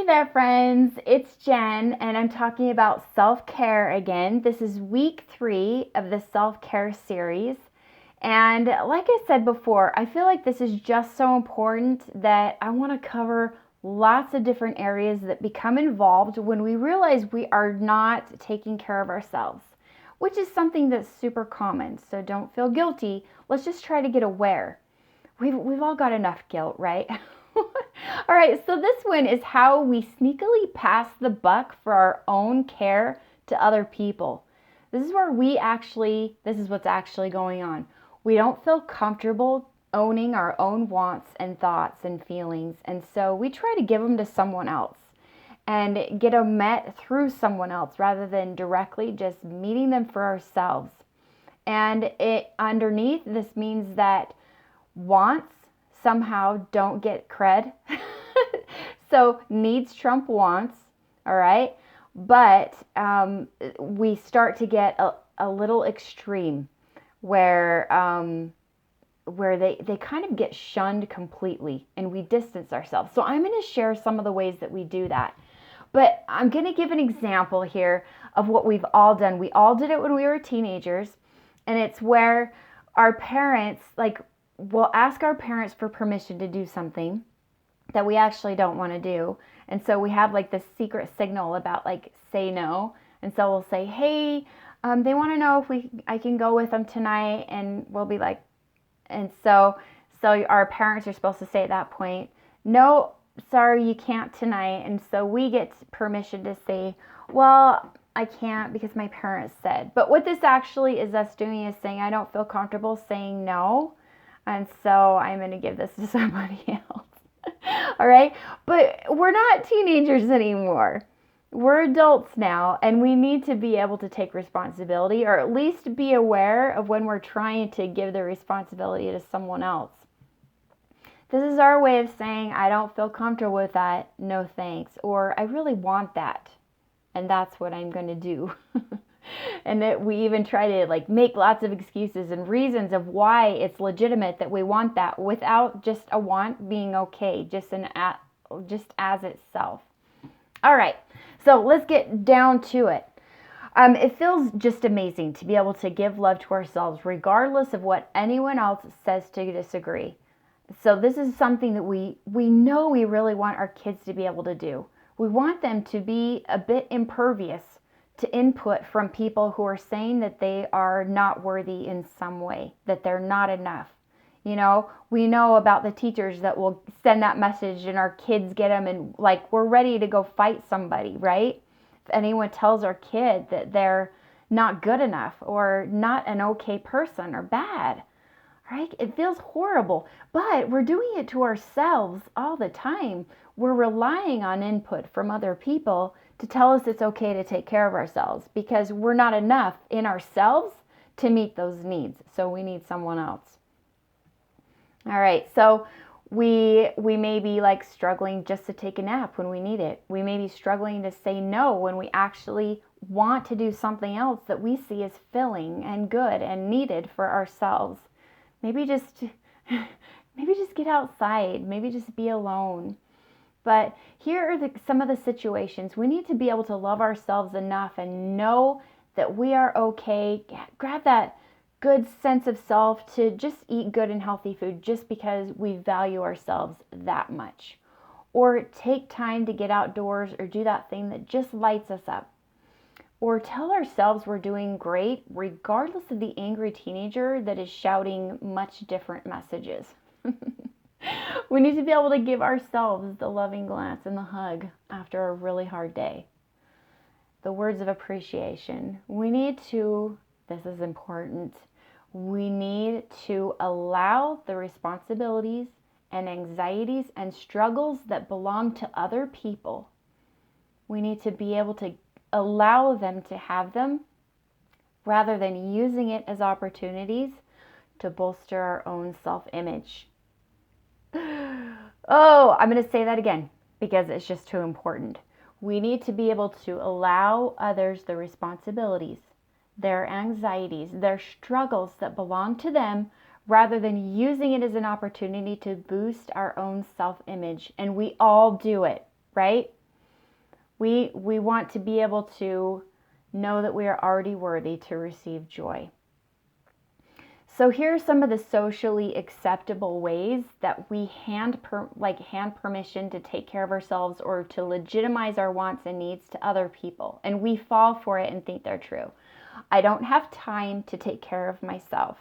there, friends. It's Jen, and I'm talking about self-care again. This is week 3 of the self-care series. And like I said before, I feel like this is just so important that I want to cover lots of different areas that become involved when we realize we are not taking care of ourselves, which is something that's super common. So don't feel guilty. Let's just try to get aware. We've all got enough guilt, right? All right, so this one is how we sneakily pass the buck for our own care to other people. This is what's actually going on. We don't feel comfortable owning our own wants and thoughts and feelings, and so we try to give them to someone else and get them met through someone else rather than directly just meeting them for ourselves. And underneath this means that wants somehow don't get cred. So needs trump wants, all right? But we start to get a little extreme where they kind of get shunned completely and we distance ourselves. So I'm going to share some of the ways that we do that. But I'm going to give an example here of what we've all done. We all did it when we were teenagers, and it's where our parents, we'll ask our parents for permission to do something that we actually don't want to do. And so we have this secret signal about say no. And so we'll say, hey, they want to know if I can go with them tonight. And we'll be like, and so our parents are supposed to say at that point, no, sorry, you can't tonight. And so we get permission to say, well, I can't because my parents said. But what this actually is us doing is saying, I don't feel comfortable saying no. And so I'm going to give this to somebody else. All right. But we're not teenagers anymore. We're adults now, and we need to be able to take responsibility, or at least be aware of when we're trying to give the responsibility to someone else. This is our way of saying, I don't feel comfortable with that. No thanks. Or I really want that. And that's what I'm going to do. And that we even try to make lots of excuses and reasons of why it's legitimate that we want that without just a want being okay, just as itself. All right, so let's get down to it. It feels just amazing to be able to give love to ourselves regardless of what anyone else says to disagree. So this is something that we know we really want our kids to be able to do. We want them to be a bit impervious to input from people who are saying that they are not worthy in some way, that they're not enough. You know, we know about the teachers that will send that message and our kids get them and we're ready to go fight somebody, right? If anyone tells our kid that they're not good enough or not an okay person or bad, right? It feels horrible, but we're doing it to ourselves all the time. We're relying on input from other people to tell us it's okay to take care of ourselves because we're not enough in ourselves to meet those needs. So we need someone else. All right, so we may be struggling just to take a nap when we need it. We may be struggling to say no when we actually want to do something else that we see as filling and good and needed for ourselves. Maybe just get outside, maybe just be alone. But here are some of the situations. We need to be able to love ourselves enough and know that we are okay. Grab that good sense of self to just eat good and healthy food just because we value ourselves that much. Or take time to get outdoors or do that thing that just lights us up. Or tell ourselves we're doing great regardless of the angry teenager that is shouting much different messages. We need to be able to give ourselves the loving glance and the hug after a really hard day. The words of appreciation. This is important, we need to allow the responsibilities and anxieties and struggles that belong to other people. We need to be able to allow them to have them rather than using it as opportunities to bolster our own self-image. Oh, I'm going to say that again because it's just too important. We need to be able to allow others the responsibilities, their anxieties, their struggles that belong to them rather than using it as an opportunity to boost our own self-image. And we all do it, right? We want to be able to know that we are already worthy to receive joy. So here are some of the socially acceptable ways that we hand permission to take care of ourselves or to legitimize our wants and needs to other people. And we fall for it and think they're true. I don't have time to take care of myself.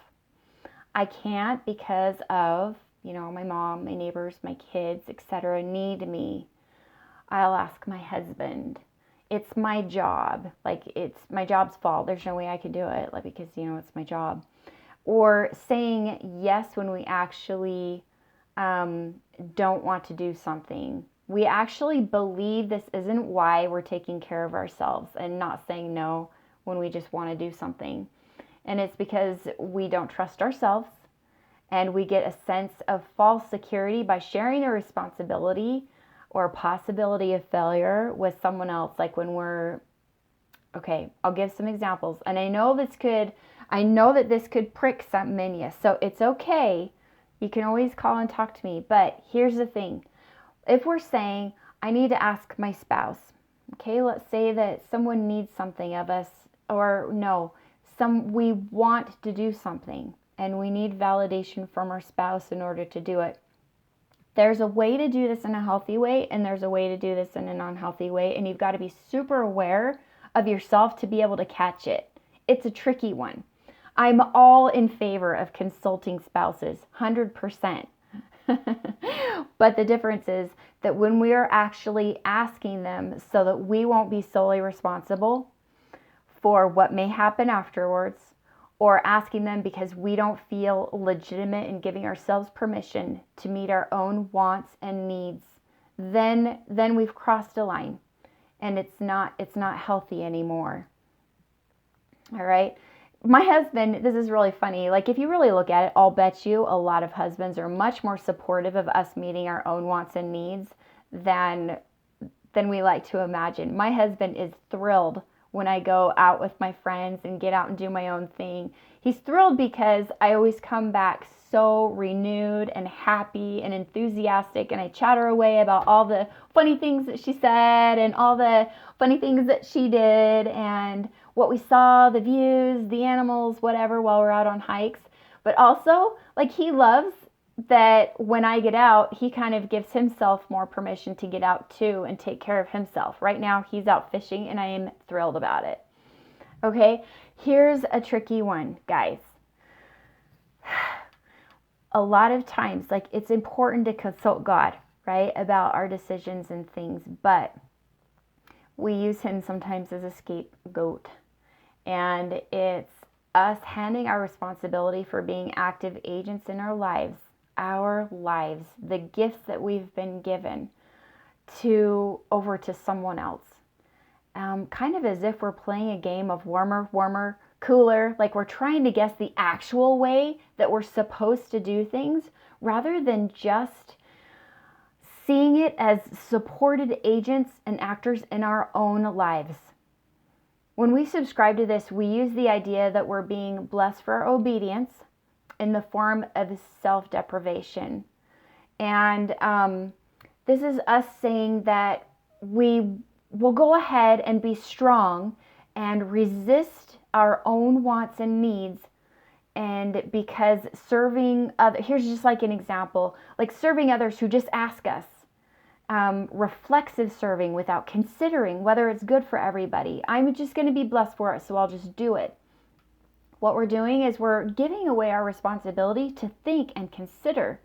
I can't because of, my mom, my neighbors, my kids, etc. need me. I'll ask my husband. It's my job. It's my job's fault. There's no way I can do it, because, it's my job. Or saying yes when we actually don't want to do something. We actually believe this isn't why we're taking care of ourselves, and not saying no when we just want to do something. And it's because we don't trust ourselves, and we get a sense of false security by sharing the responsibility or possibility of failure with someone else. Like when okay, I'll give some examples. And I know that this could prick some in you. So it's okay. You can always call and talk to me. But here's the thing. If we're saying, I need to ask my spouse, okay, let's say that someone needs something of us, or no, we want to do something and we need validation from our spouse in order to do it. There's a way to do this in a healthy way, and there's a way to do this in an unhealthy way, and you've got to be super aware of yourself to be able to catch it. It's a tricky one. I'm all in favor of consulting spouses, 100%. But the difference is that when we are actually asking them so that we won't be solely responsible for what may happen afterwards, or asking them because we don't feel legitimate in giving ourselves permission to meet our own wants and needs, then we've crossed a line, and it's not healthy anymore. All right. My husband, this is really funny. If you really look at it, I'll bet you a lot of husbands are much more supportive of us meeting our own wants and needs than we like to imagine. My husband is thrilled when I go out with my friends and get out and do my own thing. He's thrilled because I always come back so renewed and happy and enthusiastic, and I chatter away about all the funny things that she said and all the funny things that she did and what we saw, the views, the animals, whatever, while we're out on hikes. But also, he loves that when I get out, he kind of gives himself more permission to get out too and take care of himself. Right now, he's out fishing, and I am thrilled about it. Okay, here's a tricky one, guys. A lot of times, it's important to consult God, right, about our decisions and things, but we use him sometimes as a scapegoat. And it's us handing our responsibility for being active agents in our lives, the gifts that we've been given, over to someone else. Kind of as if we're playing a game of warmer, cooler, we're trying to guess the actual way that we're supposed to do things, rather than just seeing it as supported agents and actors in our own lives. When we subscribe to this, we use the idea that we're being blessed for our obedience in the form of self-deprivation. And this is us saying that we will go ahead and be strong and resist our own wants and needs. And because serving others, here's just an example, serving others who just ask us, reflexive serving without considering whether it's good for everybody. I'm just going to be blessed for it, so I'll just do it. What we're doing is we're giving away our responsibility to think and consider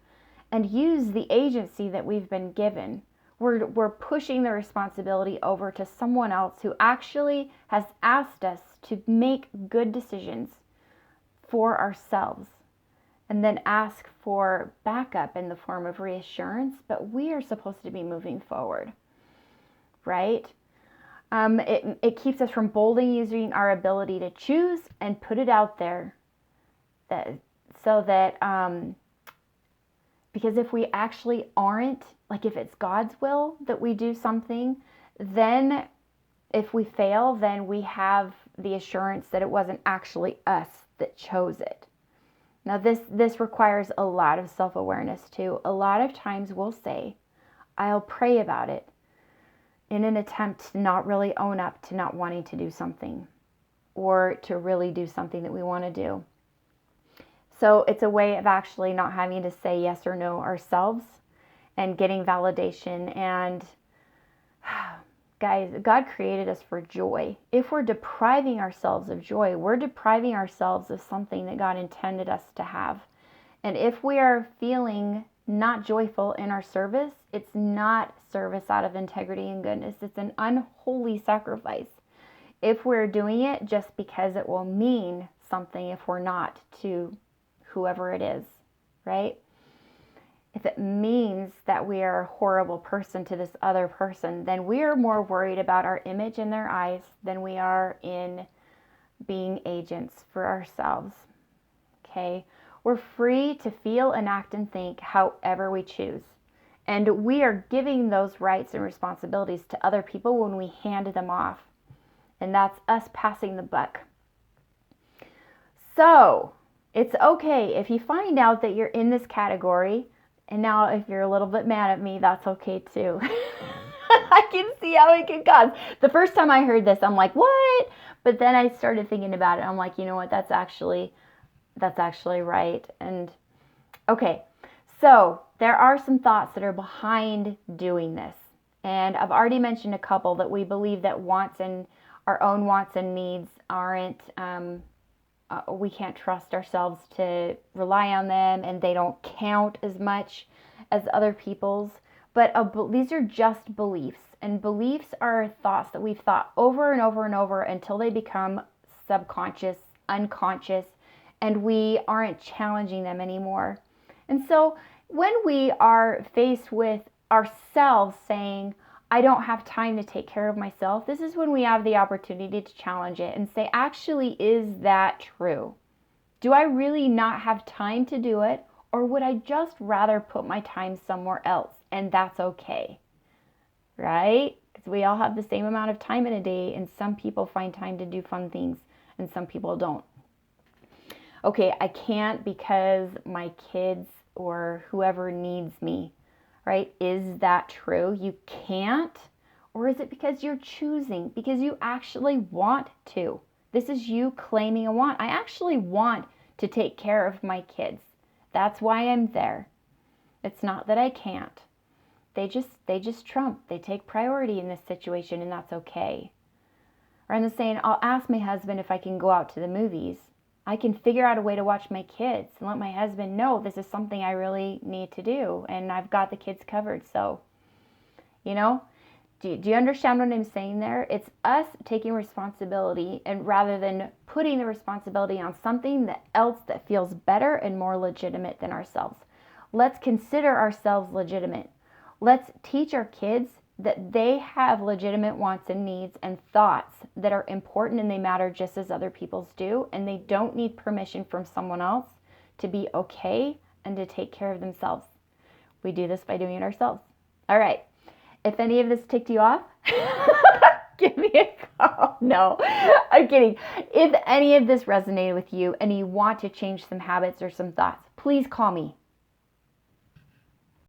and use the agency that we've been given. We're pushing the responsibility over to someone else who actually has asked us to make good decisions for ourselves, and then ask for backup in the form of reassurance, but we are supposed to be moving forward, right? It keeps us from boldly using our ability to choose and put it out there, because if we actually aren't, if it's God's will that we do something, then if we fail, then we have the assurance that it wasn't actually us that chose it. Now, this requires a lot of self-awareness too. A lot of times we'll say, I'll pray about it in an attempt to not really own up to not wanting to do something or to really do something that we want to do. So it's a way of actually not having to say yes or no ourselves and getting validation. And guys, God created us for joy. If we're depriving ourselves of joy, we're depriving ourselves of something that God intended us to have. And if we are feeling not joyful in our service, it's not service out of integrity and goodness. It's an unholy sacrifice. If we're doing it just because it will mean something if we're not to whoever it is, right? If it means that we are a horrible person to this other person, then we are more worried about our image in their eyes than we are in being agents for ourselves. Okay? We're free to feel and act and think however we choose. And we are giving those rights and responsibilities to other people when we hand them off. And that's us passing the buck. So, it's okay if you find out that you're in this category. And now if you're a little bit mad at me, that's okay too. I can see how it can cause. The first time I heard this, I'm like, what? But then I started thinking about it. I'm like, you know what? That's actually right. And okay, so there are some thoughts that are behind doing this. And I've already mentioned a couple that we believe that our own wants and needs aren't, we can't trust ourselves to rely on them, and they don't count as much as other people's. But these are just beliefs, and beliefs are thoughts that we've thought over and over and over until they become subconscious, unconscious, and we aren't challenging them anymore. And so when we are faced with ourselves saying, I don't have time to take care of myself, this is when we have the opportunity to challenge it and say, actually, is that true? Do I really not have time to do it? Or would I just rather put my time somewhere else? And that's okay, right? Because we all have the same amount of time in a day, and some people find time to do fun things and some people don't. Okay, I can't because my kids or whoever needs me. Right? Is that true? You can't? Or is it because you're choosing? Because you actually want to? This is you claiming a want. I actually want to take care of my kids. That's why I'm there. It's not that I can't. They just trump. They take priority in this situation, and that's okay. Or I'm saying, I'll ask my husband if I can go out to the movies. I can figure out a way to watch my kids and let my husband know this is something I really need to do, and I've got the kids covered. So, you know, do you understand what I'm saying there? It's us taking responsibility, and rather than putting the responsibility on something else that feels better and more legitimate than ourselves. Let's consider ourselves legitimate. Let's teach our kids that they have legitimate wants and needs and thoughts that are important, and they matter just as other people's do, and they don't need permission from someone else to be okay and to take care of themselves. We do this by doing it ourselves. All right. If any of this ticked you off, give me a call. No, I'm kidding. If any of this resonated with you and you want to change some habits or some thoughts, please call me.